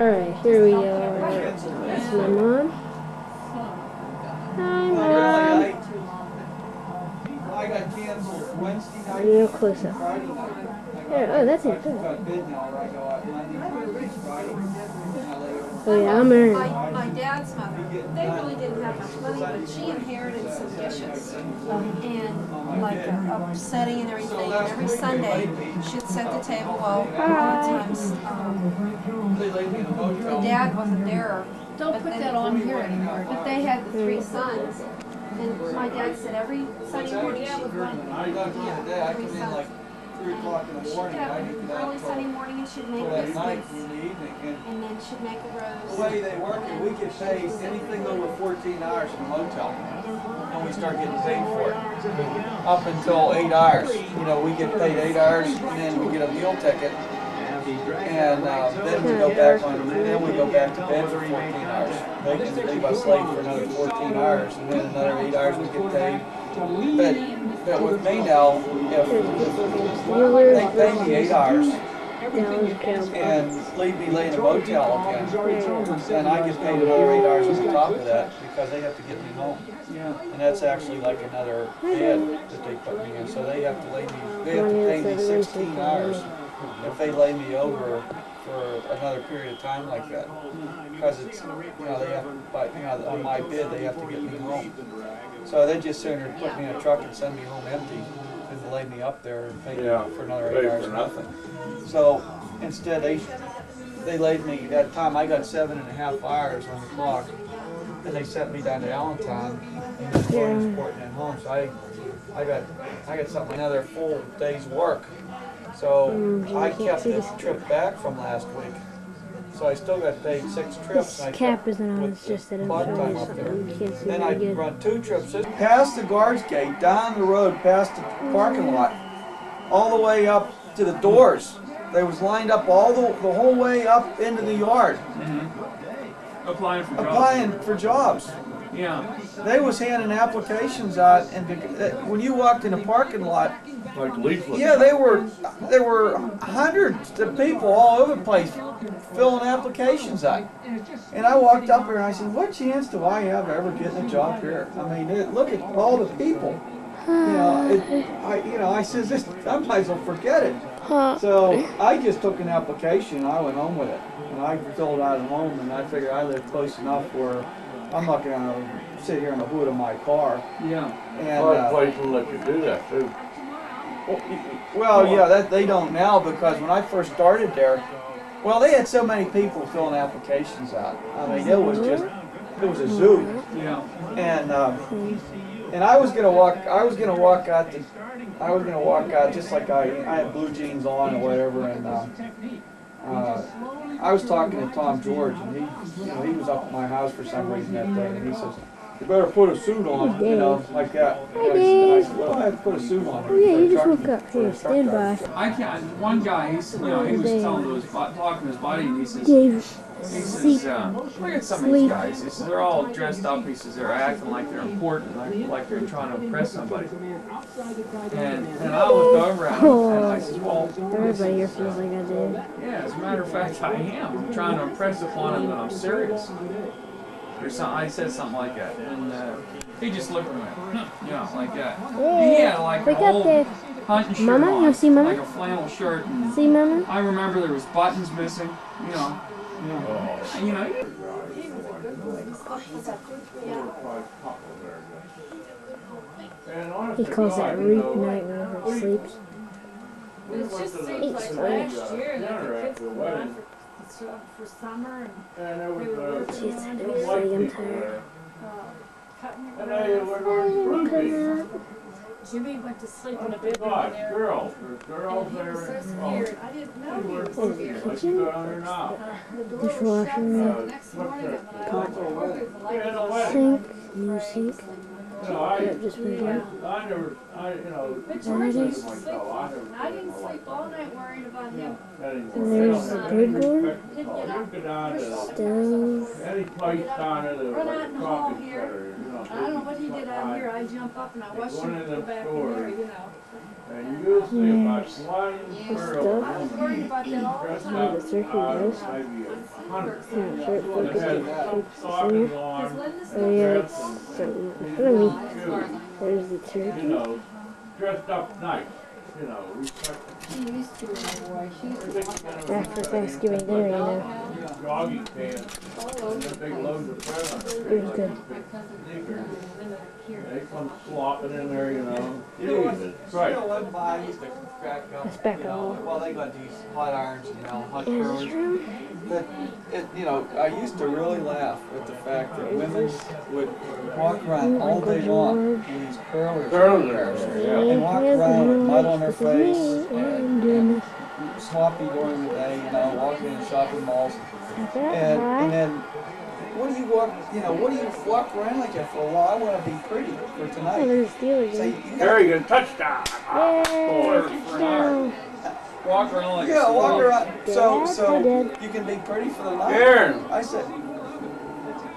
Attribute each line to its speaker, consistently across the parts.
Speaker 1: Alright, here we are. That's my mom. Hi, Mom.
Speaker 2: I got canceled Wednesday night.
Speaker 1: Real close up.
Speaker 2: Friday night.
Speaker 1: Here, oh, that's it. Oh yeah, I'm earning.
Speaker 3: My dad's mother, they really didn't have much money, but she inherited some dishes and like a setting and everything. And every Sunday, she'd set the table. Well, a lot of times, my dad wasn't there.
Speaker 4: Don't put that on here anymore.
Speaker 3: But they had the three sons, and my dad said every Sunday morning she would run.
Speaker 2: I come in like 3 o'clock in the morning.
Speaker 3: She'd get up early Sunday morning and she'd make biscuits.
Speaker 2: In the evening.
Speaker 3: And then she'd make a roast.
Speaker 2: The way they work it, we get paid anything over 14 hours in the motel. And we start getting paid for it. Up until 8 hours. You know, we get paid 8 hours and then we get a meal ticket. And then we go back to bed for 14 hours. They can leave us late for another 14 hours, and then another 8 hours we get paid. But with me now, if they pay me 8 hours and leave me late in a motel again, and I get paid another 8 hours on top of that because they have to get me home. And that's actually like another bed that they put me in. So they have to pay me 16 hours if they lay me over for another period of time like that, because it's, you know, they have, but you know, on my bid they have to get me home. So they just sooner put me in a truck and send me home empty than lay me up there and pay me for another 8 hours or nothing. So instead they laid me, at the time I got 7.5 hours on the clock, and they sent me down to Allentown and then Williamsport and home. So I got something, another full day's work. So I kept the trip back from last week. So I still got paid 6 trips.
Speaker 1: This cap isn't on, it's just that I'm showing you something. You can't see
Speaker 2: then
Speaker 1: very
Speaker 2: I
Speaker 1: good.
Speaker 2: run 2 trips, past the guards gate, down the road, past the parking lot, all the way up to the doors. They was lined up all the whole way up into the yard.
Speaker 5: Applying for jobs.
Speaker 2: Applying for jobs.
Speaker 5: Yeah.
Speaker 2: They was handing applications out, and when you walked in the parking lot,
Speaker 6: like leaflets.
Speaker 2: yeah, there were hundreds of people all over the place filling applications out. And I walked up there and I said, "What chance do I have of ever getting a job here? I mean, look at all the people. You know, I says, I might as well forget it." So I just took an application and I went home with it. And I filled it out at home, and I figured I live close enough where I'm not going to sit here in the hood of my car.
Speaker 5: Yeah.
Speaker 2: And
Speaker 6: A lot of places will let you do that too.
Speaker 2: well, yeah, that they don't now, because when I first started there, well, they had so many people filling applications out. I mean, it was a zoo.
Speaker 5: Yeah.
Speaker 2: And I was gonna walk out just like I had blue jeans on or whatever, and I was talking to Tom George, and he was up at my house for some reason that day, and he says, "You better put a suit on," you know, like that. I said, "Well, I have to put a suit on."
Speaker 1: Oh yeah, you just woke up. Here, stand by.
Speaker 5: I can't. One guy, he was talking to his buddy, and he says, look at some of these guys. He says they're all dressed up. He says they're acting like they're important, like they're trying to impress somebody. And I looked over at him and I said, well,
Speaker 1: everybody here feels like I did.
Speaker 5: Yeah, as a matter of fact, I am. I'm trying to impress upon him that I'm serious. Or something. I said something like that, and he just looked at me, you know, like that.
Speaker 1: Hey,
Speaker 5: he had like
Speaker 1: wake
Speaker 5: a whole
Speaker 1: up there.
Speaker 5: hunting shirt
Speaker 1: Mama,
Speaker 5: on,
Speaker 1: you see Mama?
Speaker 5: like a flannel shirt. And
Speaker 1: See Mama?
Speaker 5: I remember there was buttons missing, you know. You know.
Speaker 1: He calls that Reap night whenever he sleeps.
Speaker 4: It just seems like last year that the kids were out for summer and they were working
Speaker 1: Jeez,
Speaker 4: on
Speaker 1: I'm tired.
Speaker 4: cutting the grass. Jimmy went to sleep in a bedroom in there.
Speaker 6: Girls
Speaker 4: And he was so scared. I didn't know he was
Speaker 1: Oh,
Speaker 4: scared.
Speaker 1: kitchen?
Speaker 4: The door was shut,
Speaker 1: Dishwasher.
Speaker 4: so the next morning when I went to work, it was like
Speaker 1: Sink. New sink. Yep, just put it in.
Speaker 4: But George used to sleep. I didn't sleep all night worrying about him.
Speaker 1: And there's the breadboard.
Speaker 4: He'd get up,
Speaker 1: Stove.
Speaker 4: run out in the hall here. I don't know what he did out here. I jump up and I watched him go back in there, you know.
Speaker 6: And you'll see about one girl
Speaker 1: stuff.
Speaker 4: I was worried about that all the
Speaker 6: dressed
Speaker 4: time.
Speaker 6: up,
Speaker 1: The circuit goes.
Speaker 6: maybe 100.
Speaker 1: Yeah, shirt,
Speaker 6: They
Speaker 1: focus,
Speaker 6: had
Speaker 1: keeps the
Speaker 6: stockings
Speaker 1: center.
Speaker 6: on,
Speaker 1: Oh yeah, it's something in front of me.
Speaker 6: shoes,
Speaker 1: There's the
Speaker 6: you
Speaker 1: turkey.
Speaker 6: know, dressed up nice, you know, respectful.
Speaker 4: She used to, boy. She used to walk out
Speaker 1: After Thanksgiving dinner, you know.
Speaker 6: Jogging pants, and their big loads of presents.
Speaker 1: It was good.
Speaker 6: They come slopping in there, you know.
Speaker 2: You know what?
Speaker 6: Jesus
Speaker 2: You
Speaker 6: Christ.
Speaker 2: know what, I used to crack up,
Speaker 1: That's back
Speaker 2: you know,
Speaker 1: on.
Speaker 2: well, they got these hot irons, you know, hot
Speaker 1: In
Speaker 2: curlers.
Speaker 1: this room,
Speaker 2: But you know, I used to really laugh at the fact that women would walk around all day long with these curlers,
Speaker 6: Curlers, yeah.
Speaker 2: and walk around with mud on their face
Speaker 1: I'm
Speaker 2: and
Speaker 1: doing this.
Speaker 2: sloppy during the day, you know, walking in shopping malls.
Speaker 1: Is that
Speaker 2: And
Speaker 1: high?
Speaker 2: then, what do you walk around like that for a while? I want to be pretty for
Speaker 1: Oh,
Speaker 2: tonight.
Speaker 1: there's a Steelers
Speaker 2: Say,
Speaker 1: game.
Speaker 2: you
Speaker 6: Very good touchdown.
Speaker 1: Yay, touchdown.
Speaker 5: Walk around like
Speaker 2: yeah,
Speaker 5: a
Speaker 2: walk
Speaker 5: slob.
Speaker 2: around. So
Speaker 1: I did.
Speaker 2: you can be pretty for the night.
Speaker 6: Aaron,
Speaker 2: I said,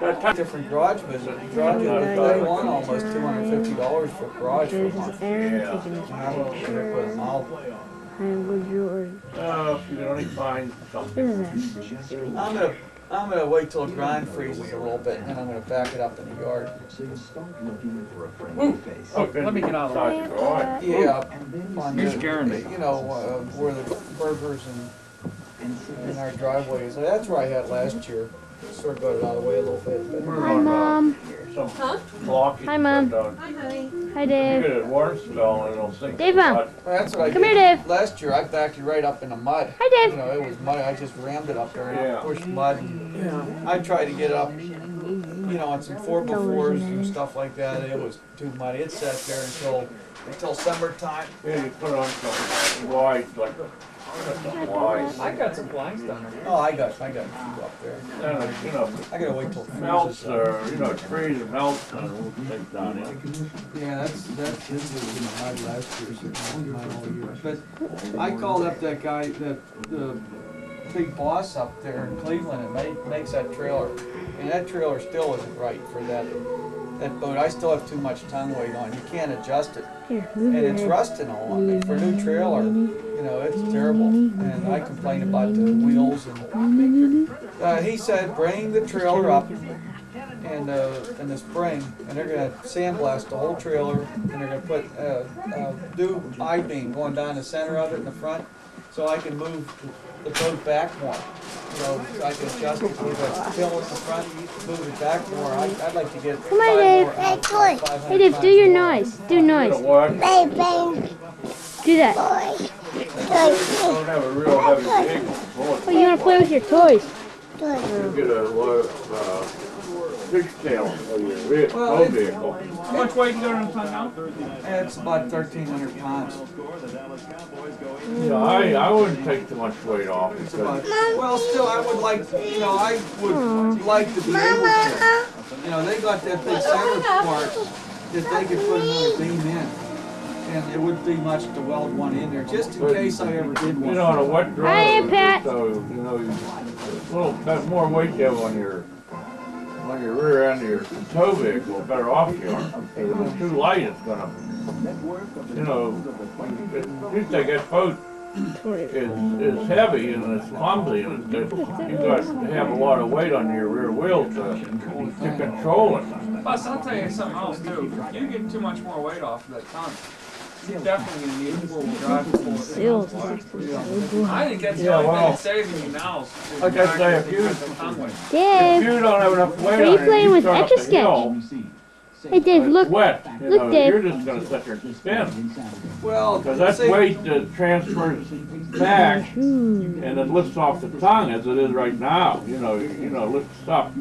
Speaker 6: that touch.
Speaker 2: different garage business. They want almost $250 for garage for a
Speaker 1: There's
Speaker 2: month.
Speaker 1: Aaron
Speaker 6: Yeah.
Speaker 1: taking his
Speaker 2: I don't know if they put them out.
Speaker 1: I'm with yours.
Speaker 6: Oh, if you can only find something.
Speaker 1: What is that?
Speaker 2: I'm gonna wait till the grind freezes a little bit, and then I'm gonna back it up in the yard.
Speaker 6: Okay.
Speaker 5: Let me get out of the way.
Speaker 6: All right.
Speaker 2: Yeah, on
Speaker 5: You're
Speaker 2: the-
Speaker 5: scaring me.
Speaker 2: You know, where the burgers and in our driveway is. That's where I had last year. Sort of got it out of the way a little bit, but.
Speaker 6: We're
Speaker 1: Hi,
Speaker 6: on,
Speaker 1: Mom.
Speaker 6: Some
Speaker 3: Huh?
Speaker 6: blocky.
Speaker 1: Hi, Mom.
Speaker 3: Hi, honey.
Speaker 1: Hi,
Speaker 6: You
Speaker 1: Dave.
Speaker 6: get a water spell and it'll sink.
Speaker 1: Dave,
Speaker 6: Well,
Speaker 2: That's what I
Speaker 1: Come
Speaker 2: did.
Speaker 1: here, Dave.
Speaker 2: Last year, I backed it right up in the mud.
Speaker 1: Hi,
Speaker 2: You
Speaker 1: Dave.
Speaker 2: know, it was muddy. I just rammed it up there and
Speaker 6: Yeah.
Speaker 2: pushed mud. And I tried to get it up, you know, on some 4x4s and stuff like that. It was too muddy. It sat there until summertime.
Speaker 6: Yeah, you put on some white, like, some white.
Speaker 5: I got some blanks down there.
Speaker 2: Oh, I got a few up there.
Speaker 6: And, you know,
Speaker 2: I gotta wait till it
Speaker 6: melts,
Speaker 2: freezes.
Speaker 6: or, you know, trees and melts and it won't take down in.
Speaker 2: Yeah, this was in the mud last year, so it's been mud all year. But I called up that guy, the big boss up there in Cleveland, and makes that trailer. And that trailer still isn't right for that boat. I still have too much tongue weight on it. You can't adjust it.
Speaker 1: Here, move
Speaker 2: And
Speaker 1: your
Speaker 2: it's
Speaker 1: head.
Speaker 2: rusting all on me. For a new trailer, you know, it's terrible. And I complain about the wheels. And he said, bring the trailer up in the spring, and they're gonna sandblast the whole trailer, and they're gonna put new I-beam going down the center of it in the front, so I can move the boat back more. You know, I can adjust it with a tilt at the front, move it back more. I'd like to get.
Speaker 1: Come on, Dave. Hey, Dave, do your noise. Do noise.
Speaker 6: What?
Speaker 1: Do that.
Speaker 6: Don't have a real heavy vehicle.
Speaker 1: Oh, you want to play with your toys?
Speaker 6: You get a, pigtail for your
Speaker 2: Well,
Speaker 6: tow vehicle.
Speaker 5: How much weight you got on the tongue now?
Speaker 2: It's about 1,300 pounds.
Speaker 6: Yeah, I wouldn't take too much weight off
Speaker 2: It's
Speaker 6: because
Speaker 2: about, well, still, I would like, you know, I would like to be able to. You know, they got that big center part that they could put another beam in. And it wouldn't be much to weld one in there, just in case I ever did
Speaker 6: you
Speaker 2: one.
Speaker 6: know, on a wet
Speaker 1: Hi,
Speaker 6: drive,
Speaker 1: Pat.
Speaker 6: so, you know, you, little bit more weight you have on your rear end of your tow vehicle, the better off you are. If it's too light, it's gonna, you know, you take that boat is heavy and it's clumsy and you got to have a lot of weight on your rear wheel to control it.
Speaker 5: Plus, I'll tell you something else too. If you get too much more weight off of that tongue, you're definitely gonna need a four-wheel drive to pull it.
Speaker 1: Seals.
Speaker 5: I think that's the
Speaker 6: Yeah,
Speaker 5: only thing
Speaker 6: well,
Speaker 5: that's saving you now. Is
Speaker 6: like I say, if
Speaker 5: the tongue weight.
Speaker 6: if
Speaker 1: Dave.
Speaker 6: you don't have enough weight
Speaker 1: Are you
Speaker 6: on it,
Speaker 1: playing
Speaker 6: you
Speaker 1: with
Speaker 6: start up the
Speaker 1: Etch-a-Sketch?
Speaker 6: hill,
Speaker 1: Hey, Dave,
Speaker 6: it's
Speaker 1: look.
Speaker 6: wet, you
Speaker 1: Look,
Speaker 6: know,
Speaker 1: Dave.
Speaker 6: you're just gonna sit there and spin.
Speaker 2: Well,
Speaker 6: Because that
Speaker 2: see,
Speaker 6: weight transfers back
Speaker 1: Hmm.
Speaker 6: and it lifts off the tongue as it is right now. You know, lifts up.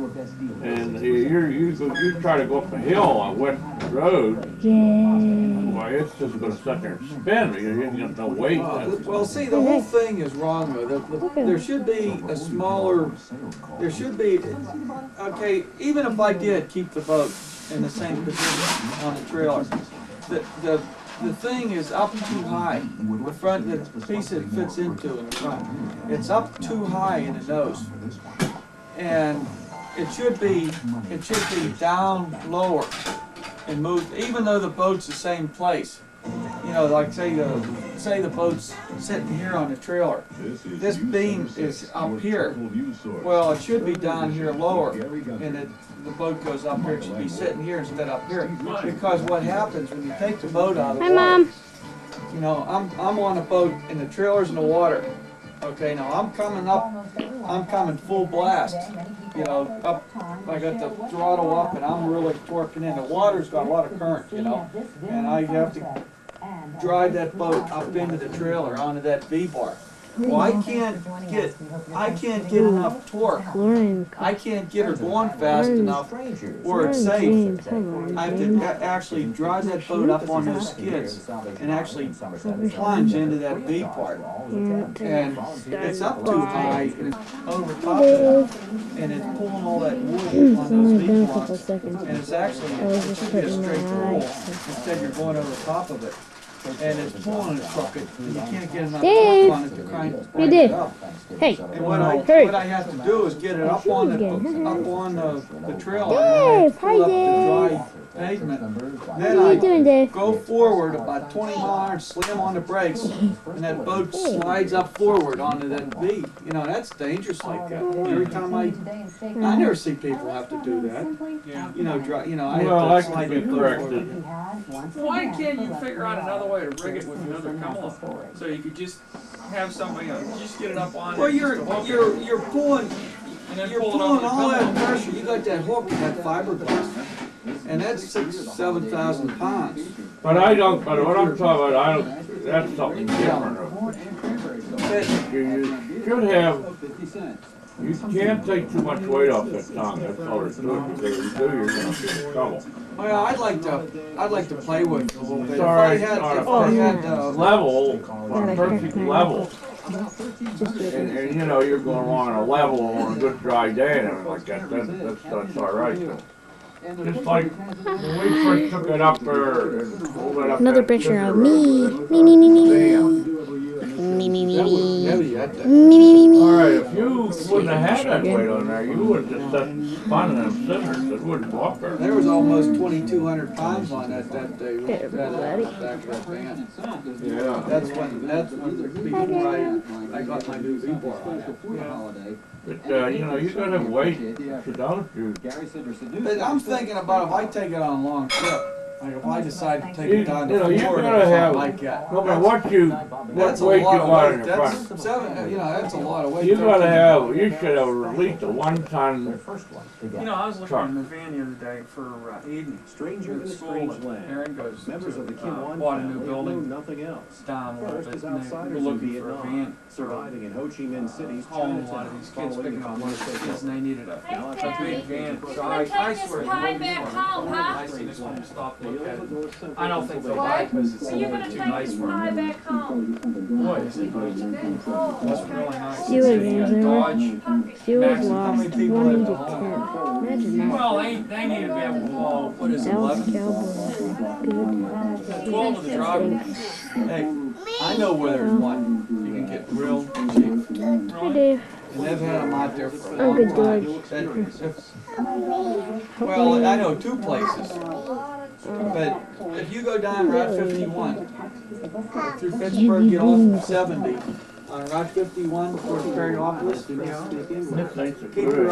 Speaker 6: And you try to go up a hill on a wet road,
Speaker 1: Yeah.
Speaker 6: why it's just gonna sit there and spin because you ain't got no weight.
Speaker 2: well, see, the whole thing is wrong with it. There should be a smaller, there should be, okay, even if I did keep the boat in the same position on the trailer, the thing is up too high. The front, the piece it fits into in the front, it's up too high in the nose. And it should be down lower and moved, even though the boat's the same place. You know, like say the boat's sitting here on the trailer. This beam is up here. Well, it should be down here lower, and the boat goes up here. It should be sitting here instead of up here. Because what happens when you take the boat out of the
Speaker 1: Hi,
Speaker 2: water?
Speaker 1: Mom.
Speaker 2: You know, I'm on a boat and the trailer's in the water. Okay, now I'm coming full blast. You know, up, I got the throttle up and I'm really torquing in. The water's got a lot of current, you know, and I have to drive that boat up into the trailer onto that V-bar. Well, I can't get enough torque.
Speaker 1: Lauren.
Speaker 2: I can't get her going fast enough where it's
Speaker 1: James.
Speaker 2: safe.
Speaker 1: Hi, Lauren.
Speaker 2: I have to actually drive that boat up on those skids and actually plunge into that V part. And it's up too high and it's over top of it. And it's pulling all that wood
Speaker 1: It's
Speaker 2: on
Speaker 1: only
Speaker 2: those
Speaker 1: been
Speaker 2: V
Speaker 1: a couple
Speaker 2: blocks.
Speaker 1: seconds.
Speaker 2: And it's actually,
Speaker 1: I was
Speaker 2: it
Speaker 1: just
Speaker 2: should be a
Speaker 1: putting my
Speaker 2: straight pull.
Speaker 1: eyes.
Speaker 2: Instead you're going over top of it. And it's pulling it crooked. And you can't get enough
Speaker 1: Dave!
Speaker 2: torque on it to crank
Speaker 1: Hey,
Speaker 2: it
Speaker 1: Dave.
Speaker 2: up.
Speaker 1: Hey.
Speaker 2: And what I have to do is get it up on the trailer and
Speaker 1: Dave,
Speaker 2: I pull up
Speaker 1: hi,
Speaker 2: the
Speaker 1: Dave.
Speaker 2: dry pavement.
Speaker 1: What
Speaker 2: Then
Speaker 1: are you doing,
Speaker 2: I
Speaker 1: Dave?
Speaker 2: go forward about 20 miles an hour, slam on the brakes, and that boat slides up forward onto that V. You know, that's dangerous like that. Every time I never see people have to do that.
Speaker 5: Yeah.
Speaker 2: You know, I
Speaker 6: Well,
Speaker 2: have
Speaker 6: that
Speaker 2: to slide
Speaker 6: could
Speaker 2: that
Speaker 6: be
Speaker 2: boat
Speaker 6: corrected.
Speaker 2: forward.
Speaker 5: Why can't you figure out another way to rig it with another Cumberland? So you could just have somebody, just get it up on
Speaker 2: Well,
Speaker 5: it, just to hook it,
Speaker 2: you're pulling.
Speaker 5: and then
Speaker 2: You're
Speaker 5: pull it
Speaker 2: pulling
Speaker 5: off
Speaker 2: all
Speaker 5: the
Speaker 2: that
Speaker 5: Cumberland.
Speaker 2: pressure. You got that hook and that fiberglass, and that's 7,000 pounds.
Speaker 6: But what I'm talking about, that's something different. You should have, you can't take too much weight off that tongue, that's all it's doing, because if you do, you're gonna get in trouble.
Speaker 2: Well, I'd like to play with it a little bit. If
Speaker 6: Sorry,
Speaker 2: I had,
Speaker 6: level, perfect level. And you know, you're going along on a level on a good dry day and everything like that, that's all right. Just like when we first took it up there and pulled it up.
Speaker 1: Another
Speaker 6: that
Speaker 1: picture
Speaker 6: scissor
Speaker 1: of me.
Speaker 6: river,
Speaker 1: Me, me, me, me.
Speaker 6: Damn.
Speaker 1: Me, me, me,
Speaker 2: that was
Speaker 1: me.
Speaker 2: heavy that day.
Speaker 1: Me, me, me, me.
Speaker 6: All right, if you wouldn't have had that weight on there, you would have just set spun them scissors that wouldn't go up there.
Speaker 2: There was almost 2,200 pounds on that day.
Speaker 1: Hey, everybody.
Speaker 2: Back of that van.
Speaker 6: Yeah.
Speaker 2: That's when before I got my new V-bar on that.
Speaker 6: But, you know, you gotta have weight, if you don't, you.
Speaker 2: But I'm thinking about if I take it on a long trip, like if I decide to take it down
Speaker 6: You know,
Speaker 2: to
Speaker 6: you
Speaker 2: Florida
Speaker 6: gotta
Speaker 2: or
Speaker 6: have,
Speaker 2: something like that.
Speaker 6: no matter what
Speaker 2: That's a
Speaker 6: weight you
Speaker 2: lot of
Speaker 6: got
Speaker 2: weight.
Speaker 6: in your front.
Speaker 2: That's that's a lot of weight.
Speaker 6: You gotta have, you should have at least a 1 ton.
Speaker 5: You know, I was looking in the van the other day for Eden.
Speaker 7: Stranger
Speaker 5: The
Speaker 7: in a
Speaker 5: school,
Speaker 7: strange
Speaker 5: and
Speaker 7: land.
Speaker 5: Aaron goes
Speaker 7: Members of the Kim
Speaker 5: to,
Speaker 7: Wan
Speaker 5: bought a
Speaker 7: family
Speaker 5: new
Speaker 7: have
Speaker 5: building.
Speaker 7: known nothing else.
Speaker 5: It's down a little
Speaker 7: First
Speaker 5: bit,
Speaker 7: as
Speaker 5: and they
Speaker 7: outsiders
Speaker 5: were
Speaker 7: in
Speaker 5: looking for a
Speaker 7: Vietnam,
Speaker 5: van,
Speaker 7: surviving in Ho Chi Minh City's
Speaker 5: home a lot
Speaker 7: Chinatown,
Speaker 5: of these kids
Speaker 7: following
Speaker 5: picking
Speaker 7: the
Speaker 5: up
Speaker 7: communist
Speaker 5: kids, and they needed a
Speaker 7: Daddy.
Speaker 5: big van. So
Speaker 4: gonna
Speaker 5: I
Speaker 4: take this
Speaker 5: swear,
Speaker 4: pie
Speaker 5: you
Speaker 4: back
Speaker 5: look
Speaker 4: home,
Speaker 5: for it.
Speaker 4: huh?
Speaker 5: I see this one, stop,
Speaker 7: The
Speaker 5: look at it.
Speaker 7: Old North Central
Speaker 5: I don't think they'll
Speaker 7: Pennsylvania.
Speaker 5: buy it because it's
Speaker 4: So you're gonna
Speaker 5: too
Speaker 4: take
Speaker 5: nice
Speaker 4: this
Speaker 5: for
Speaker 4: pie
Speaker 5: them.
Speaker 4: back home.
Speaker 5: Boy, is it nice. It's really nice.
Speaker 1: See what
Speaker 5: It's
Speaker 1: games
Speaker 5: a
Speaker 1: they were?
Speaker 5: Dodge.
Speaker 1: She was
Speaker 5: Maximum.
Speaker 1: lost
Speaker 2: many people
Speaker 1: 20
Speaker 2: have
Speaker 1: to
Speaker 2: to
Speaker 1: 10. Imagine that.
Speaker 5: Well, they need to be able to haul, what is it,
Speaker 1: Dallas
Speaker 5: 11?
Speaker 1: Cowboys. Good.
Speaker 5: 12 of the driver.
Speaker 2: Hey, I know where there's one you can get real cheap.
Speaker 1: Hi, Dave.
Speaker 2: And they've had them out there for a
Speaker 1: Oh,
Speaker 2: long
Speaker 1: good
Speaker 2: time.
Speaker 1: George.
Speaker 2: Well, I know 2 places. But if you go down Route 51 through Pittsburgh, get off 70 on Route 51 towards Perryopolis,
Speaker 6: This ain't so
Speaker 2: keep your
Speaker 6: good.